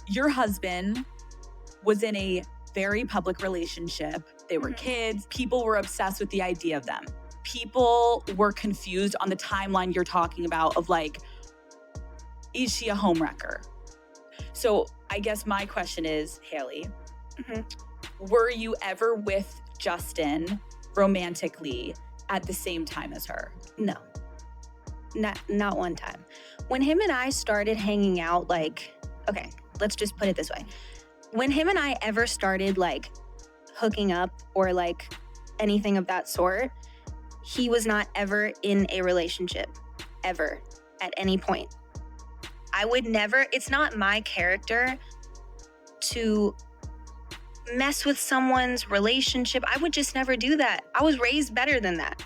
Your husband was in a very public relationship. They were kids. People were obsessed with the idea of them. People were confused on the timeline you're talking about of like, is she a homewrecker? So I guess my question is, Hailey, were you ever with Justin romantically at the same time as her? No, not one time. When him and I started hanging out, like, okay, let's just put it this way. When him and I ever started like hooking up or like anything of that sort, he was not ever in a relationship, ever, at any point. I would never, it's not my character to mess with someone's relationship. I would just never do that. I was raised better than that.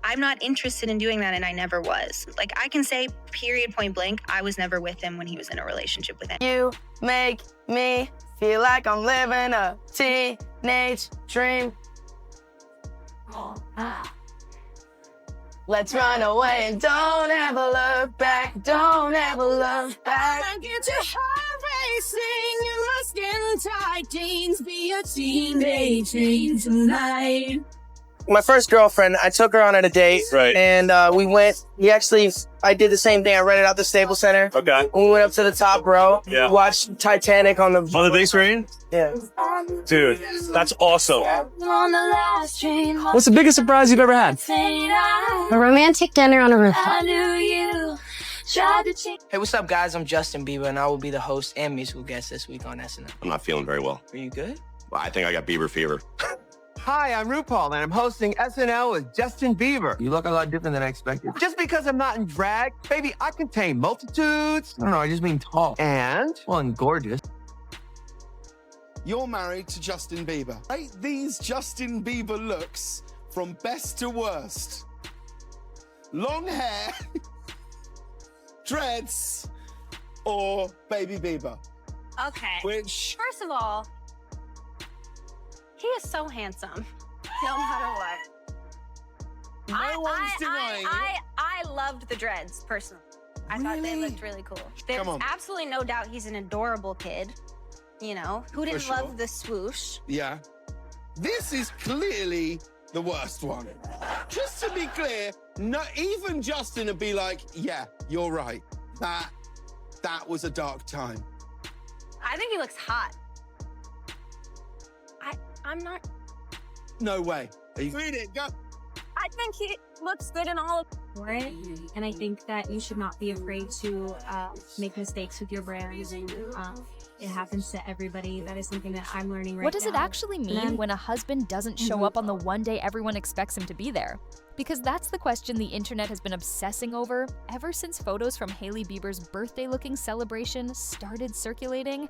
I'm not interested in doing that, and I never was. Like, I can say, period, point blank, I was never with him when he was in a relationship with him. You make me feel like I'm living a teenage dream. Let's run away and don't ever look back. Don't ever look back. I get your heart racing. You must get tight jeans. Be a teenage dream tonight. My first girlfriend, I took her on a date. Right. And we went, I did the same thing. I rented out the Staples Center. Okay. We went up to the top row. Yeah. Watched Titanic on the big screen? Yeah. Dude, that's awesome. On the last train. What's the biggest surprise you've ever had? I A romantic dinner on a rooftop. knew you. Tried to cheat. Hey, what's up, guys? I'm Justin Bieber, and I will be the host and musical guest this week on SNL. I'm not feeling very well. Are you good? Well, I think I got Bieber fever. Hi, I'm RuPaul, and I'm hosting SNL with Justin Bieber. You look a lot different than I expected. Just because I'm not in drag, baby, I contain multitudes. I don't know, I just mean tall. And gorgeous. You're married to Justin Bieber. Rate these Justin Bieber looks from best to worst. Long hair, dreads, or baby Bieber? Okay. Which? First of all, he is so handsome, no matter what. No one's denying it. I loved the dreads, personally. I thought they looked really cool. There's Come on. absolutely no doubt he's an adorable kid. You know, who didn't sure. love the swoosh? Yeah. This is clearly the worst one. Just to be clear, not even Justin would be like, yeah, you're right. That was a dark time. I think he looks hot. I'm not. No way. Read it, go. I think he looks good in all of for it. And I think that you should not be afraid to make mistakes with your brand. It happens to everybody. That is something that I'm learning right now. What does it actually mean when a husband doesn't show up on the one day everyone expects him to be there? Because that's the question the internet has been obsessing over ever since photos from Hailey Bieber's birthday-looking celebration started circulating,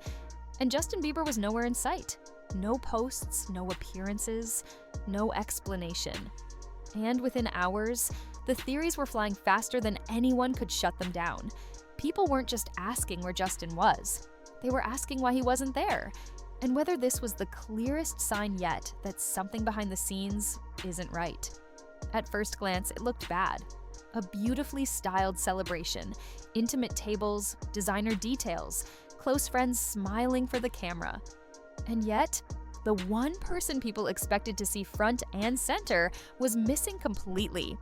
and Justin Bieber was nowhere in sight. No posts, no appearances, no explanation. And within hours, the theories were flying faster than anyone could shut them down. People weren't just asking where Justin was. They were asking why he wasn't there, and whether this was the clearest sign yet that something behind the scenes isn't right. At first glance, it looked bad. A beautifully styled celebration, intimate tables, designer details, close friends smiling for the camera. And yet, the one person people expected to see front and center was missing completely.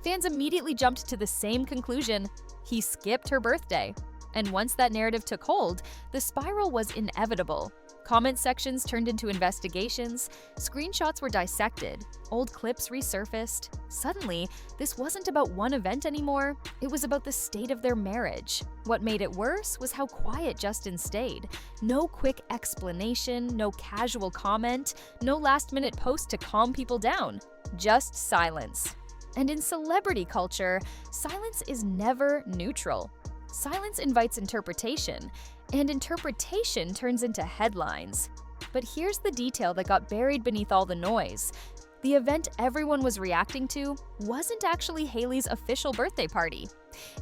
Fans immediately jumped to the same conclusion: he skipped her birthday. And once that narrative took hold, the spiral was inevitable. Comment sections turned into investigations, screenshots were dissected, old clips resurfaced. Suddenly, this wasn't about one event anymore, it was about the state of their marriage. What made it worse was how quiet Justin stayed. No quick explanation, no casual comment, no last-minute post to calm people down. Just silence. And in celebrity culture, silence is never neutral. Silence invites interpretation, and interpretation turns into headlines. But here's the detail that got buried beneath all the noise. The event everyone was reacting to wasn't actually Hailey's official birthday party.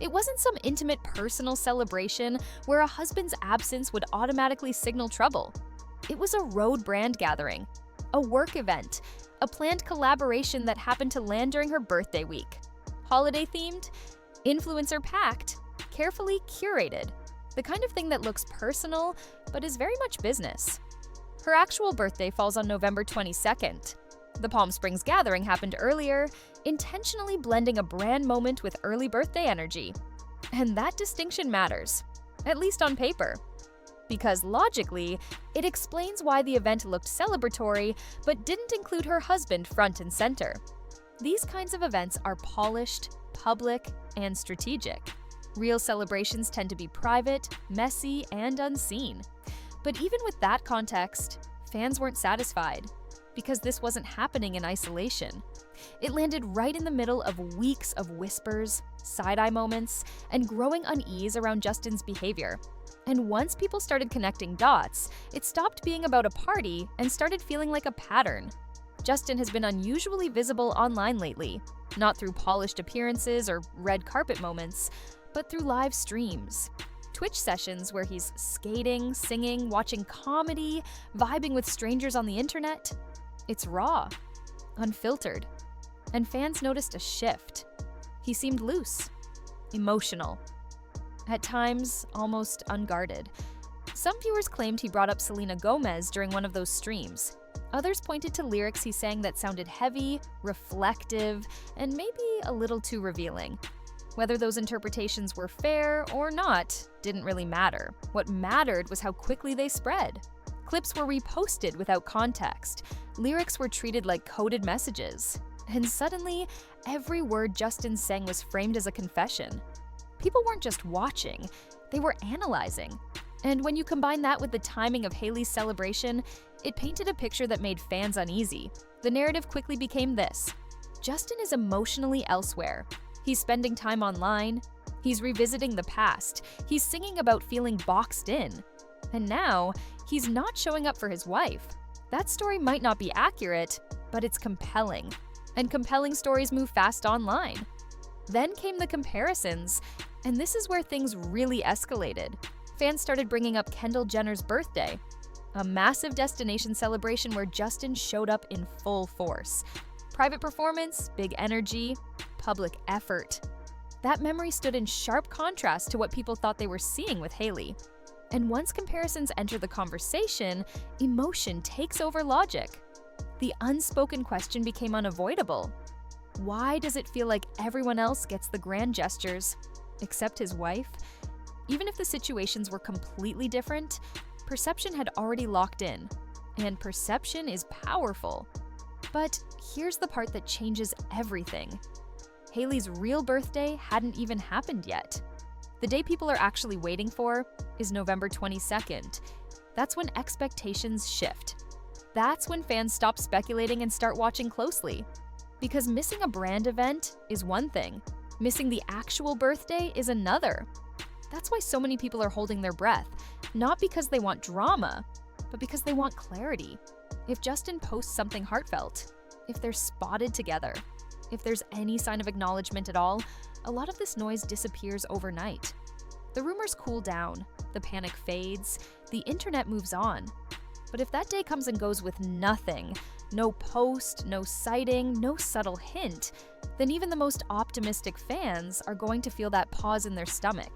It wasn't some intimate personal celebration where a husband's absence would automatically signal trouble. It was a road brand gathering, a work event, a planned collaboration that happened to land during her birthday week. Holiday themed, influencer packed, carefully curated. The kind of thing that looks personal, but is very much business. Her actual birthday falls on November 22nd. The Palm Springs gathering happened earlier, intentionally blending a brand moment with early birthday energy. And that distinction matters, at least on paper. Because logically, it explains why the event looked celebratory, but didn't include her husband front and center. These kinds of events are polished, public, and strategic. Real celebrations tend to be private, messy, and unseen. But even with that context, fans weren't satisfied, because this wasn't happening in isolation. It landed right in the middle of weeks of whispers, side-eye moments, and growing unease around Justin's behavior. And once people started connecting dots, it stopped being about a party and started feeling like a pattern. Justin has been unusually visible online lately, not through polished appearances or red carpet moments, but through live streams. Twitch sessions where he's skating, singing, watching comedy, vibing with strangers on the internet. It's raw, unfiltered, and fans noticed a shift. He seemed loose, emotional, at times almost unguarded. Some viewers claimed he brought up Selena Gomez during one of those streams. Others pointed to lyrics he sang that sounded heavy, reflective, and maybe a little too revealing. Whether those interpretations were fair or not didn't really matter. What mattered was how quickly they spread. Clips were reposted without context. Lyrics were treated like coded messages. And suddenly, every word Justin sang was framed as a confession. People weren't just watching, they were analyzing. And when you combine that with the timing of Hailey's celebration, it painted a picture that made fans uneasy. The narrative quickly became this: Justin is emotionally elsewhere. He's spending time online, he's revisiting the past, he's singing about feeling boxed in. And now, he's not showing up for his wife. That story might not be accurate, but it's compelling. And compelling stories move fast online. Then came the comparisons, and this is where things really escalated. Fans started bringing up Kendall Jenner's birthday, a massive destination celebration where Justin showed up in full force. Private performance, big energy, public effort. That memory stood in sharp contrast to what people thought they were seeing with Hailey. And once comparisons enter the conversation, emotion takes over logic. The unspoken question became unavoidable. Why does it feel like everyone else gets the grand gestures, except his wife? Even if the situations were completely different, perception had already locked in, and perception is powerful. But here's the part that changes everything. Hailey's real birthday hadn't even happened yet. The day people are actually waiting for is November 22nd. That's when expectations shift. That's when fans stop speculating and start watching closely. Because missing a brand event is one thing, missing the actual birthday is another. That's why so many people are holding their breath, not because they want drama, but because they want clarity. If Justin posts something heartfelt, if they're spotted together, if there's any sign of acknowledgement at all, a lot of this noise disappears overnight. The rumors cool down, the panic fades, the internet moves on. But if that day comes and goes with nothing, no post, no sighting, no subtle hint, then even the most optimistic fans are going to feel that pause in their stomach.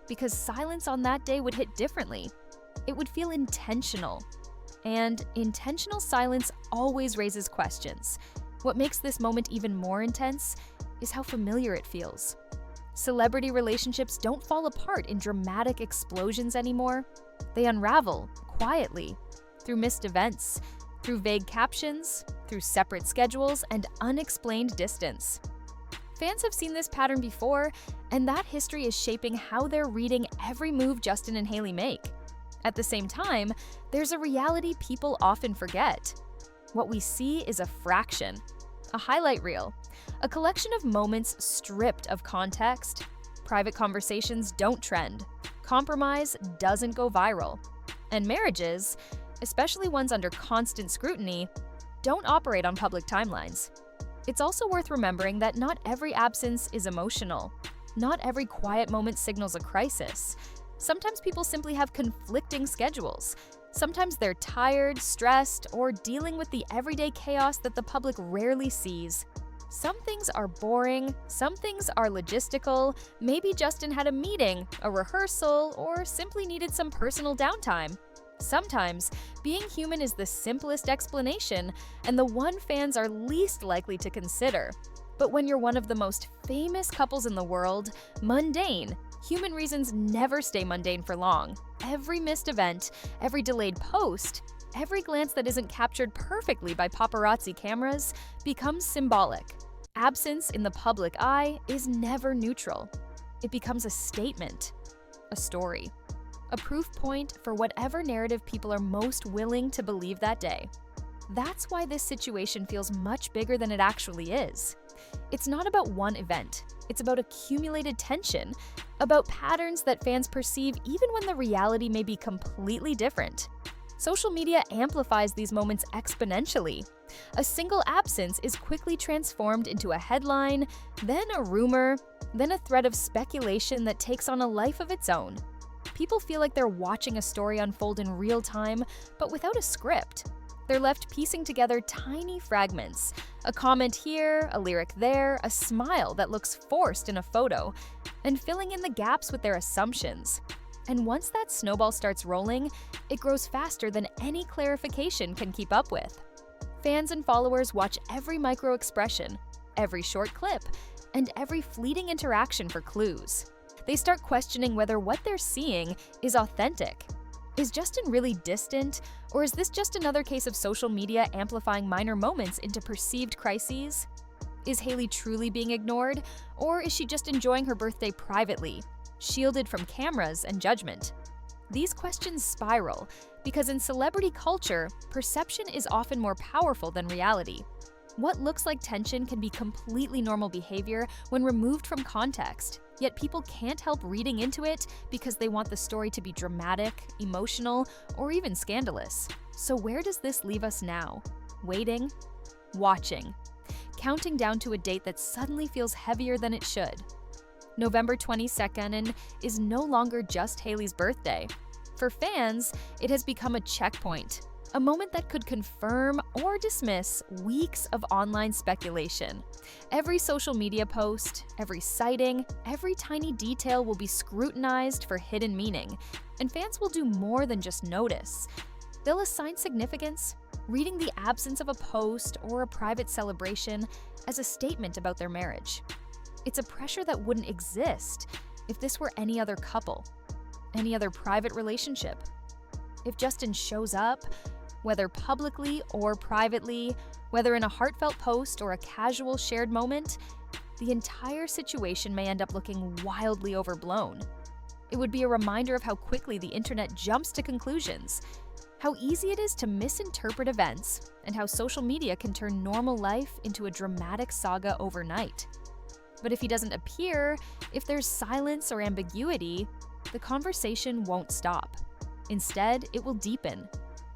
Because silence on that day would hit differently. It would feel intentional. And intentional silence always raises questions. What makes this moment even more intense is how familiar it feels. Celebrity relationships don't fall apart in dramatic explosions anymore. They unravel quietly, through missed events, through vague captions, through separate schedules, and unexplained distance. Fans have seen this pattern before, and that history is shaping how they're reading every move Justin and Hailey make. At the same time, there's a reality people often forget. What we see is a fraction, a highlight reel, a collection of moments stripped of context. Private conversations don't trend. Compromise doesn't go viral. And marriages, especially ones under constant scrutiny, don't operate on public timelines. It's also worth remembering that not every absence is emotional. Not every quiet moment signals a crisis. Sometimes people simply have conflicting schedules. Sometimes they're tired, stressed, or dealing with the everyday chaos that the public rarely sees. Some things are boring, some things are logistical, maybe Justin had a meeting, a rehearsal, or simply needed some personal downtime. Sometimes, being human is the simplest explanation and the one fans are least likely to consider. But when you're one of the most famous couples in the world, mundane, human reasons never stay mundane for long. Every missed event, every delayed post, every glance that isn't captured perfectly by paparazzi cameras becomes symbolic. Absence in the public eye is never neutral. It becomes a statement, a story, a proof point for whatever narrative people are most willing to believe that day. That's why this situation feels much bigger than it actually is. It's not about one event. It's about accumulated tension, about patterns that fans perceive even when the reality may be completely different. Social media amplifies these moments exponentially. A single absence is quickly transformed into a headline, then a rumor, then a thread of speculation that takes on a life of its own. People feel like they're watching a story unfold in real time, but without a script. They're left piecing together tiny fragments. A comment here, a lyric there, a smile that looks forced in a photo, and filling in the gaps with their assumptions. And once that snowball starts rolling, it grows faster than any clarification can keep up with. Fans and followers watch every micro-expression, every short clip, and every fleeting interaction for clues. They start questioning whether what they're seeing is authentic. Is Justin really distant, or is this just another case of social media amplifying minor moments into perceived crises? Is Hailey truly being ignored, or is she just enjoying her birthday privately, shielded from cameras and judgment? These questions spiral because in celebrity culture, perception is often more powerful than reality. What looks like tension can be completely normal behavior when removed from context, yet people can't help reading into it because they want the story to be dramatic, emotional, or even scandalous. So where does this leave us now? Waiting? Watching? Counting down to a date that suddenly feels heavier than it should. November 22nd and is no longer just Hailey's birthday. For fans, it has become a checkpoint, a moment that could confirm or dismiss weeks of online speculation. Every social media post, every sighting, every tiny detail will be scrutinized for hidden meaning, and fans will do more than just notice. They'll assign significance, reading the absence of a post or a private celebration as a statement about their marriage. It's a pressure that wouldn't exist if this were any other couple, any other private relationship. If Justin shows up, whether publicly or privately, whether in a heartfelt post or a casual shared moment, the entire situation may end up looking wildly overblown. It would be a reminder of how quickly the internet jumps to conclusions, how easy it is to misinterpret events, and how social media can turn normal life into a dramatic saga overnight. But if he doesn't appear, if there's silence or ambiguity, the conversation won't stop. Instead, it will deepen.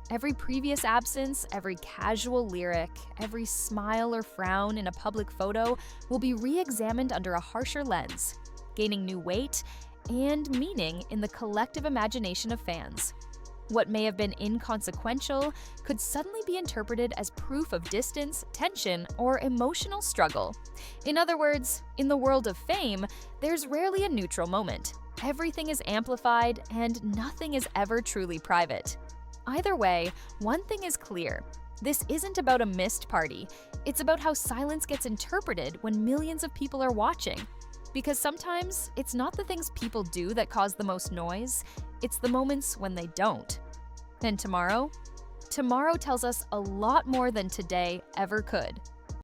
Every previous absence, every casual lyric, every smile or frown in a public photo will be re-examined under a harsher lens, gaining new weight and meaning in the collective imagination of fans. What may have been inconsequential could suddenly be interpreted as proof of distance, tension, or emotional struggle. In other words, in the world of fame, there's rarely a neutral moment. Everything is amplified, and nothing is ever truly private. Either way, one thing is clear. This isn't about a missed party. It's about how silence gets interpreted when millions of people are watching. Because sometimes, it's not the things people do that cause the most noise, it's the moments when they don't. And tomorrow? Tomorrow tells us a lot more than today ever could.